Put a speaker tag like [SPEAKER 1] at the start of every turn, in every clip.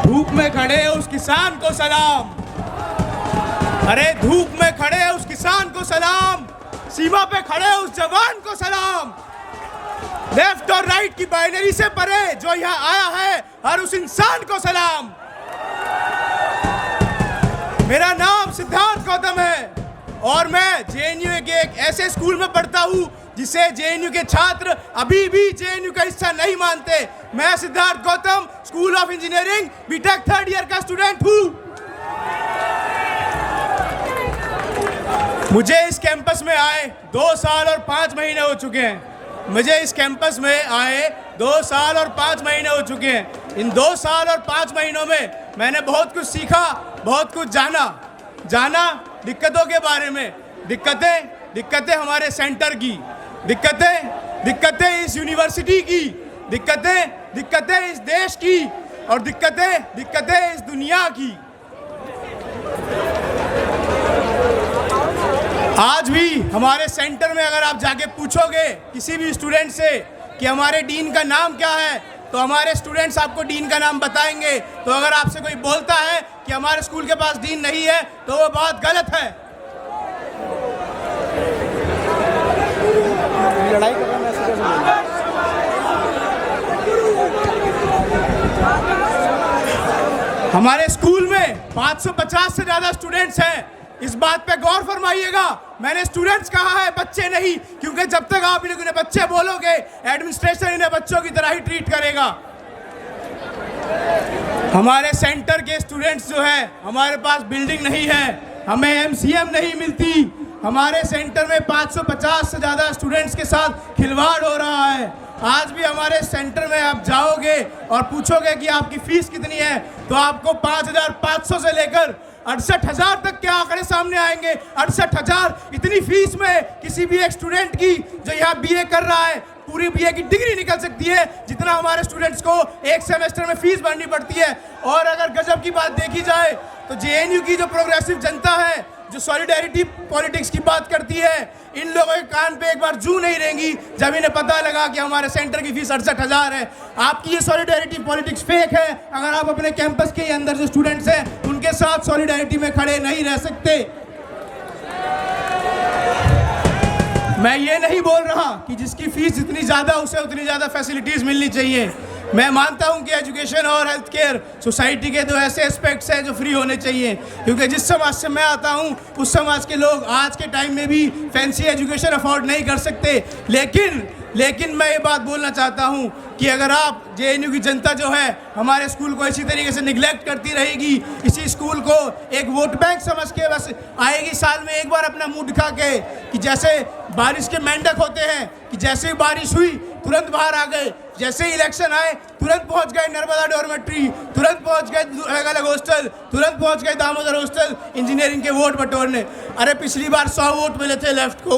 [SPEAKER 1] धूप में खड़े उस किसान को सलाम, अरे धूप में खड़े उस किसान को सलाम, सीमा पे खड़े उस जवान को सलाम। लेफ्ट और राइट की बाइनरी से परे जो यहाँ आया है हर उस इंसान को सलाम। मेरा नाम सिद्धार्थ गौतम है और मैं जेएनयू के एक ऐसे स्कूल में पढ़ता हूँ जिसे जेएनयू के छात्र अभी भी जेएनयू का हिस्सा नहीं मानते। मैं Siddharth Gautam school of engineering BTech 3rd year का स्टूडेंट हूँ। मुझे इस कैंपस में आए 2 साल और 5 महीने हो चुके हैं। मुझे इस कैंपस में आए 2 साल और 5 महीने हो चुके हैं। इन 2 साल और 5 महीनों में मैंने बहुत कुछ सीखा, बहुत कुछ जाना दिक्कतों के बारे में। दिक्कतें हमारे सेंटर की, दिक्कतें इस यूनिवर्सिटी की, दिक्कतें इस देश की और दिक्कतें इस दुनिया की। आज भी हमारे सेंटर में अगर आप जाके पूछोगे किसी भी स्टूडेंट से कि हमारे डीन का नाम क्या है, तो हमारे स्टूडेंट्स आपको डीन का नाम बताएंगे। तो अगर आपसे कोई बोलता है कि हमारे स्कूल के पास डीन नहीं है तो वो बात गलत है।
[SPEAKER 2] लड़ाई कर रहे हैं,
[SPEAKER 1] हमारे स्कूल में 550 से ज़्यादा स्टूडेंट्स हैं। इस बात पे गौर फरमाइएगा। मैंने स्टूडेंट्स कहा है, बच्चे नहीं, क्योंकि जब तक आप इन्हें बच्चे बोलोगे एडमिनिस्ट्रेशन इन्हें बच्चों की तरह ही ट्रीट करेगा। हमारे सेंटर के स्टूडेंट्स जो है, हमारे पास बिल्डिंग नहीं है, हमें एमसीएम नहीं मिलती। हमारे सेंटर में 550 से ज़्यादा स्टूडेंट्स के साथ खिलवाड़ हो रहा है। आज भी हमारे सेंटर में आप जाओगे और पूछोगे कि आपकी फीस कितनी है, तो आपको 5,500 से लेकर 68,000 तक के आंकड़े सामने आएंगे। 68,000 इतनी फीस में किसी भी एक स्टूडेंट की जो यहाँ बीए कर रहा है पूरी बीए की डिग्री निकल सकती है, जितना हमारे स्टूडेंट्स को एक सेमेस्टर में फीस भरनी पड़ती है। और अगर गजब की बात देखी जाए तो जेएनयू की जो प्रोग्रेसिव जनता है, जो सॉलिडेरिटी पॉलिटिक्स की बात करती है, इन लोगों के कान पे एक बार जू नहीं रहेंगी जब इन्हें पता लगा कि हमारे सेंटर की फीस 68,000 है। आपकी ये सॉलिडेरिटी पॉलिटिक्स फेक है। अगर आप अपने कैंपस के अंदर जो स्टूडेंट्स हैं उनके साथ सॉलिडेरिटी में खड़े नहीं रह सकते। मैं ये नहीं बोल रहा कि जिसकी फीस जितनी ज़्यादा उसे उतनी ज़्यादा फैसिलिटीज़ मिलनी चाहिए। मैं मानता हूं कि एजुकेशन और हेल्थ केयर सोसाइटी के दो ऐसे एस्पेक्ट्स हैं जो फ्री होने चाहिए, क्योंकि जिस समाज से मैं आता हूं उस समाज के लोग आज के टाइम में भी फैंसी एजुकेशन अफोर्ड नहीं कर सकते। लेकिन मैं ये बात बोलना चाहता हूं कि अगर आप जेएनयू की जनता जो है हमारे स्कूल को इसी तरीके से निगलेक्ट करती रहेगी, इसी स्कूल को एक वोट बैंक समझ के बस आएगी साल में एक बार अपना मुंह दिखा के, कि जैसे बारिश के मेंढक होते हैं कि जैसे ही बारिश हुई तुरंत बाहर आ गए, जैसे ही इलेक्शन आए तुरंत पहुंच गए नर्मदा डॉर्मेट्री, तुरंत पहुंच गए अलग अलग हॉस्टल, तुरंत पहुंच गए दामोदर हॉस्टल इंजीनियरिंग के वोट बटोरने। अरे पिछली बार 100 वोट मिले थे लेफ्ट को,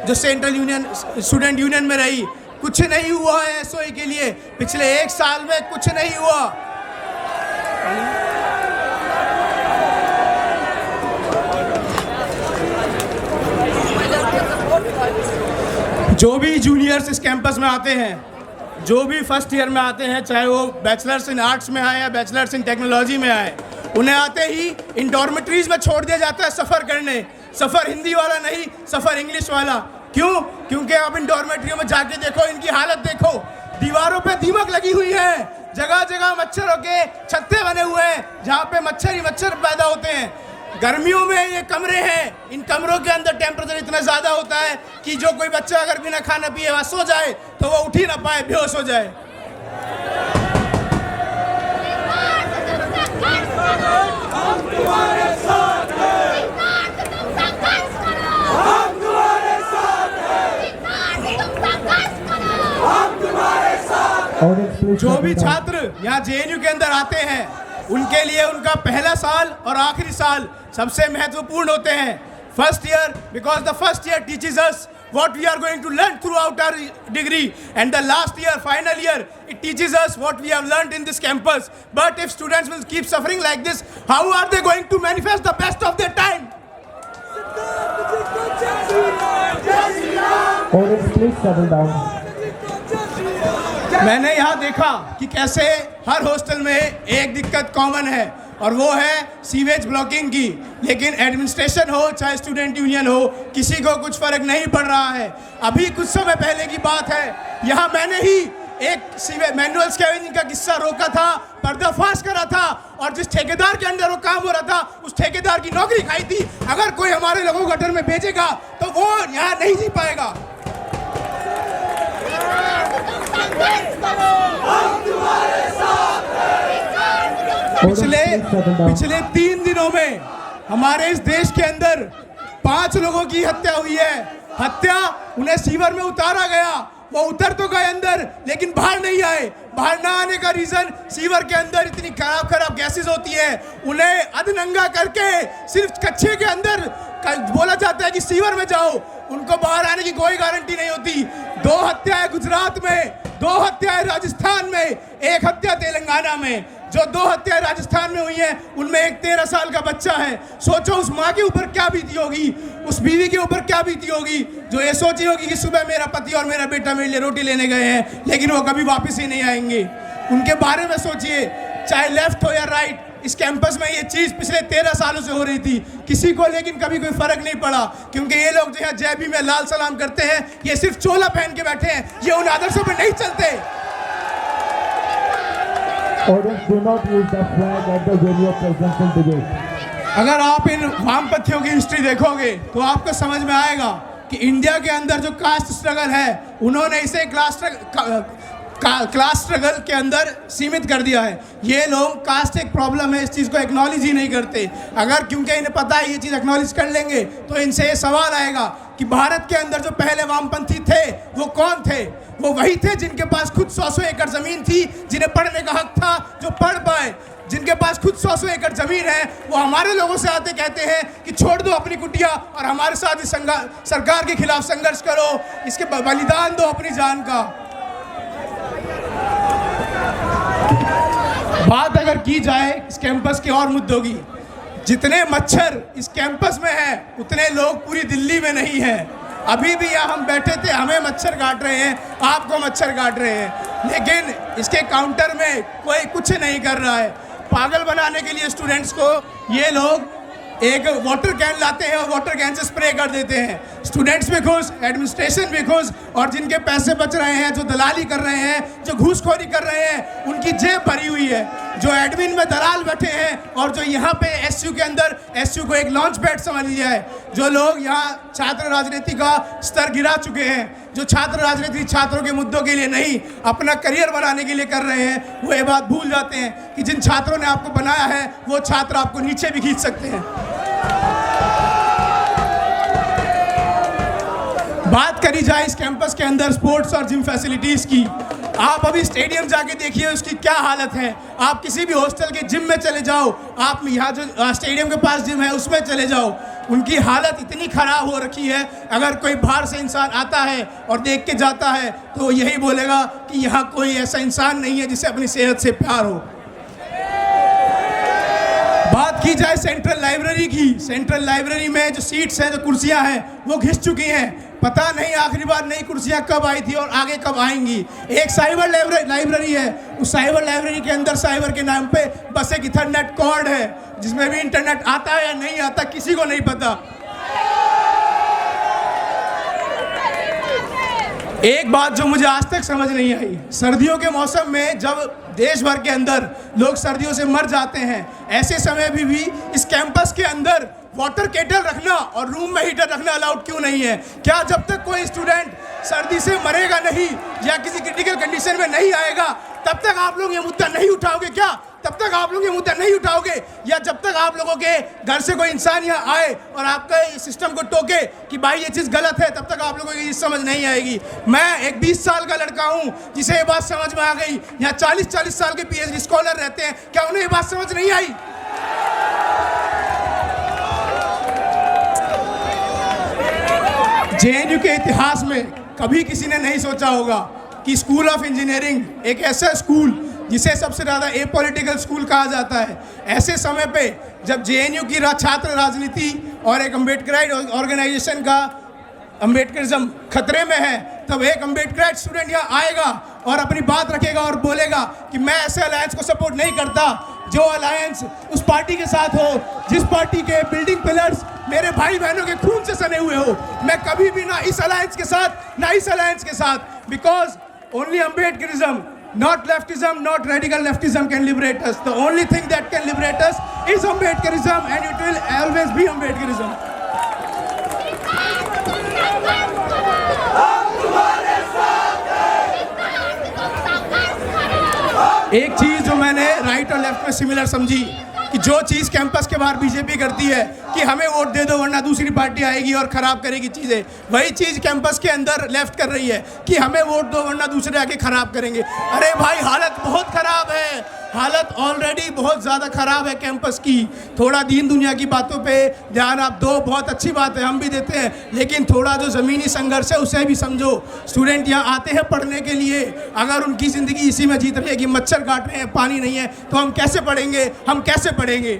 [SPEAKER 1] जो सेंट्रल यूनियन स्टूडेंट यूनियन में रही। कुछ नहीं हुआ है एसओई के लिए, पिछले 1 साल में कुछ नहीं हुआ। जो भी जूनियर्स इस कैंपस में आते हैं, जो भी फर्स्ट ईयर में आते हैं, चाहे वो बैचलर्स इन आर्ट्स में आए या बैचलर्स इन टेक्नोलॉजी में आए, उन्हें आते ही इन डॉर्मेटरीज में छोड़ दिया जाता है सफ़र करने। सफ़र हिंदी वाला नहीं, सफ़र इंग्लिश वाला। क्यों? क्योंकि आप इन डॉर्मेटरियों में जाके देखो, इनकी हालत देखो। दीवारों पे दीमक लगी हुई है, जगह जगह मच्छरों के छत्ते बने हुए हैं जहाँ पे मच्छर ही मच्छर पैदा होते हैं। गर्मियों में ये कमरे हैं, इन कमरों के अंदर टेम्परेचर इतना ज़्यादा होता है कि जो कोई बच्चा अगर बिना खाना पिए वहाँ सो जाए तो वो उठ ही ना पाए, बेहोश हो जाए। जो भी छात्र यहाँ जेएनयू के अंदर आते हैं उनके लिए उनका पहला साल और आखिरी साल सबसे महत्वपूर्ण होते हैं। First year, because the first year teaches us what we are going to learn throughout our degree, and the last year, final year, it teaches us what we have learned in this campus. But if students will keep suffering like this, how are they going to manifest the best of their time?
[SPEAKER 2] Audience, please settle down.
[SPEAKER 1] मैंने यहाँ देखा कि कैसे हर hostel में एक दिक्कत common है और वो है सीवेज ब्लॉकिंग की। लेकिन एडमिनिस्ट्रेशन हो चाहे स्टूडेंट यूनियन हो, किसी को कुछ फर्क नहीं पड़ रहा है। अभी कुछ समय पहले की बात है, यहाँ मैंने ही एक सीवेज मैनुअल स्कैवेंजिंग का किस्सा रोका था, पर्दाफाश करा था और जिस ठेकेदार के अंदर वो काम हो रहा था उस ठेकेदार की नौकरी खाई थी। अगर कोई हमारे लोगों को गटर में भेजेगा तो वो यहाँ नहीं जी पाएगा। पिछले 3 दिनों में हमारे इस देश के अंदर 5 लोगों की हत्या हुई है। हत्या, उन्हें सीवर में उतारा गया, वो उतर तो गए अंदर लेकिन बाहर नहीं आए। बाहर ना आने का रीजन, सीवर के अंदर इतनी खराब गैसेस होती है, उन्हें अधनंगा करके सिर्फ कच्चे के अंदर बोला जाता है कि सीवर में जाओ, उनको बाहर आने की कोई गारंटी नहीं होती। 2 हत्याएं गुजरात में, 2 हत्याएं राजस्थान में, 1 हत्या तेलंगाना में। जो 2 हत्याएं राजस्थान में हुई हैं उनमें एक 13 साल का बच्चा है। सोचो उस माँ के ऊपर क्या बीती होगी, उस बीवी के ऊपर क्या बीती होगी, जो ये सोची होगी कि सुबह मेरा पति और मेरा बेटा मेरे लिए रोटी लेने गए हैं लेकिन वो कभी वापस ही नहीं आएंगे। उनके बारे में सोचिए, चाहे लेफ्ट हो या राइट। इस कैंपस में ये चीज़ पिछले 13 सालों से हो रही थी, किसी को लेकिन कभी कोई फर्क नहीं पड़ा, क्योंकि ये लोग जो है जय भीम में लाल सलाम करते हैं, ये सिर्फ चोला पहन के बैठे हैं, ये उन आदर्शों पर नहीं चलते। अगर आप इन वामपंथियों की हिस्ट्री देखोगे तो आपको समझ में आएगा कि इंडिया के अंदर जो कास्ट स्ट्रगल है, उन्होंने इसे क्लास स्ट्रगल के अंदर सीमित कर दिया है। ये लोग कास्ट एक प्रॉब्लम है, इस चीज़ को एक्नॉलेज ही नहीं करते। अगर क्योंकि इन्हें पता है ये चीज़ एक्नॉलेज कर लेंगे तो इनसे ये सवाल आएगा कि भारत के अंदर जो पहले वामपंथी थे वो कौन थे? वो वही थे जिनके पास खुद 100 एकड़ ज़मीन थी, जिन्हें पढ़ने का हक था, जो पढ़ पाए। जिनके पास खुद 100 एकड़ ज़मीन है वो हमारे लोगों से आते कहते हैं कि छोड़ दो अपनी कुटिया और हमारे साथ इस सरकार के खिलाफ संघर्ष करो, इसके बलिदान दो अपनी जान का। बात अगर की जाए इस कैंपस के और मुद्दों की, जितने मच्छर इस कैंपस में हैं उतने लोग पूरी दिल्ली में नहीं हैं। अभी भी यहाँ हम बैठे थे, हमें मच्छर काट रहे हैं, आपको मच्छर काट रहे हैं, लेकिन इसके काउंटर में कोई कुछ नहीं कर रहा है। पागल बनाने के लिए स्टूडेंट्स को ये लोग एक वाटर कैन लाते हैं और वाटर कैन से स्प्रे कर देते हैं। स्टूडेंट्स भी खुश, एडमिनिस्ट्रेशन भी खुश, और जिनके पैसे बच रहे हैं, जो दलाली कर रहे हैं, जो घूसखोरी कर रहे हैं, उनकी जेब भरी हुई है। जो एडमिन में दलाल बैठे हैं और जो यहाँ पे एसयू के अंदर एसयू को एक लॉन्च पैड समझ लिया है, जो लोग यहाँ छात्र राजनीति का स्तर गिरा चुके हैं, जो छात्र राजनीति छात्रों के मुद्दों के लिए नहीं अपना करियर बनाने के लिए कर रहे हैं, वो ये बात भूल जाते हैं कि जिन छात्रों ने आपको बनाया है वो छात्र आपको नीचे भी खींच सकते हैं। बात करी जाए इस कैंपस के अंदर स्पोर्ट्स और जिम फैसिलिटीज़ की, आप अभी स्टेडियम जाके देखिए उसकी क्या हालत है। आप किसी भी हॉस्टल के जिम में चले जाओ, आप यहाँ जो स्टेडियम के पास जिम है उसमें चले जाओ, उनकी हालत इतनी ख़राब हो रखी है। अगर कोई बाहर से इंसान आता है और देख के जाता है तो यही बोलेगा कि यहाँ कोई ऐसा इंसान नहीं है जिसे अपनी सेहत से प्यार हो। बात की जाए सेंट्रल लाइब्रेरी की, सेंट्रल लाइब्रेरी में जो सीट्स हैं, जो कुर्सियां हैं, वो घिस चुकी हैं। पता नहीं आखिरी बार नई कुर्सियां कब आई थी और आगे कब आएंगी। एक साइबर लाइब्रेरी है, उस साइबर लाइब्रेरी के अंदर साइबर के नाम पे बस एक इथरनेट कॉर्ड है जिसमें भी इंटरनेट आता है या नहीं आता किसी को नहीं पता। एक बात जो मुझे आज तक समझ नहीं आई, सर्दियों के मौसम में जब देश भर के अंदर लोग सर्दियों से मर जाते हैं, ऐसे समय भी इस कैंपस के अंदर वाटर केटल रखना और रूम में हीटर रखना अलाउड क्यों नहीं है? क्या जब तक कोई स्टूडेंट सर्दी से मरेगा नहीं या किसी क्रिटिकल कंडीशन में नहीं आएगा तब तक आप लोग ये मुद्दा नहीं उठाओगे क्या? तब तक आप लोग ये मुद्दा नहीं उठाओगे? या जब तक आप लोगों के घर से कोई इंसान यहाँ आए और आपका सिस्टम को टोके कि भाई ये चीज़ गलत है, तब तक आप लोगों को ये चीज़ समझ नहीं आएगी। मैं एक 20 साल का लड़का हूँ जिसे ये बात समझ में आ गई। यहाँ 40-40 साल के PhD स्कॉलर रहते हैं, क्या उन्हें ये बात समझ नहीं आई? JNU के इतिहास में कभी किसी ने नहीं सोचा होगा कि स्कूल ऑफ इंजीनियरिंग एक ऐसा स्कूल जिसे सबसे ज़्यादा एपॉलिटिकल स्कूल कहा जाता है, ऐसे समय पे जब JNU की छात्र राजनीति और एक अम्बेडकराइट ऑर्गेनाइजेशन का अम्बेडकरिज्म खतरे में है, तब एक अम्बेडकर स्टूडेंट यहाँ आएगा और अपनी बात रखेगा और बोलेगा कि मैं ऐसे अलायंस को सपोर्ट नहीं करता जो अलायंस उस पार्टी के साथ हो जिस पार्टी के बिल्डिंग पिलर्स मेरे भाई बहनों के खून से सने हुए हो। मैं कभी भी ना इस अलायंस के साथ ना इस अलायंस के साथ, because only Ambedkarism, not leftism, not radical leftism can liberate us. The only thing that can liberate us is Ambedkarism, and it will always be Ambedkarism. एक चीज जो मैंने राइट और लेफ्ट में सिमिलर समझी कि जो चीज़ कैंपस के बाहर बीजेपी करती है कि हमें वोट दे दो वरना दूसरी पार्टी आएगी और ख़राब करेगी चीज़ें, वही चीज़ कैंपस के अंदर लेफ्ट कर रही है कि हमें वोट दो वरना दूसरे आके ख़राब करेंगे। अरे भाई हालत बहुत ख़राब है, हालत ऑलरेडी बहुत ज़्यादा ख़राब है कैंपस की। थोड़ा दीन दुनिया की बातों पे ध्यान आप दो, बहुत अच्छी बात है, हम भी देते हैं, लेकिन थोड़ा जो ज़मीनी संघर्ष है उसे भी समझो। स्टूडेंट यहाँ आते हैं पढ़ने के लिए, अगर उनकी ज़िंदगी इसी में जीत रही है कि मच्छर काट रहे हैं, पानी नहीं है, तो हम कैसे पढ़ेंगे, हम कैसे पढ़ेंगे।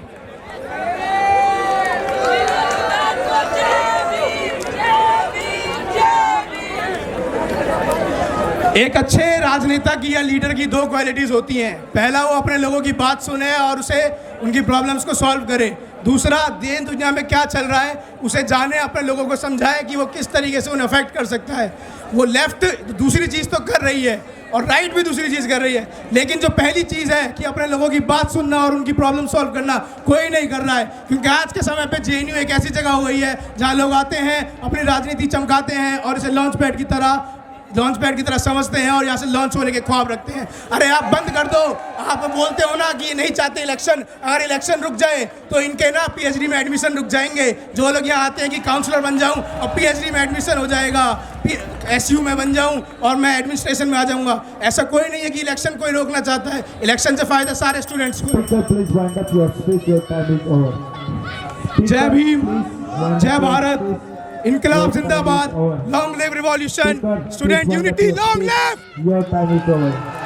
[SPEAKER 1] एक अच्छे राजनेता की या लीडर की दो क्वालिटीज़ होती हैं। पहला, वो अपने लोगों की बात सुने और उसे उनकी प्रॉब्लम्स को सॉल्व करे। दूसरा, दीन दुनिया में क्या चल रहा है उसे जाने, अपने लोगों को समझाए कि वो किस तरीके से उन्हें अफेक्ट कर सकता है। वो लेफ्ट दूसरी चीज़ तो कर रही है और राइट भी दूसरी चीज़ कर रही है, लेकिन जो पहली चीज़ है कि अपने लोगों की बात सुनना और उनकी प्रॉब्लम सॉल्व करना, कोई नहीं कर रहा है। क्योंकि आज के समय पे जेएनयू एक ऐसी जगह हो गई है जहाँ लोग आते हैं, अपनी राजनीति चमकाते हैं और इसे लॉन्च पैड की तरह समझते हैं और यहाँ से लॉन्च होने के ख्वाब रखते हैं। अरे आप बंद कर दो। आप बोलते हो ना कि ये नहीं चाहते इलेक्शन, अगर इलेक्शन रुक जाए तो इनके ना पीएचडी में एडमिशन रुक जाएंगे। जो लोग यहाँ आते हैं कि काउंसलर बन जाऊँ और पीएचडी में एडमिशन हो जाएगा, एसयू में बन जाऊँ और मैं एडमिनिस्ट्रेशन में आ जाऊँगा, ऐसा कोई नहीं है कि इलेक्शन कोई रोकना चाहता है। इलेक्शन से फ़ायदा सारे स्टूडेंट्स को। जय भीम, जय भारत, इनकलाब जिंदाबाद, long live revolution, student unity, long live.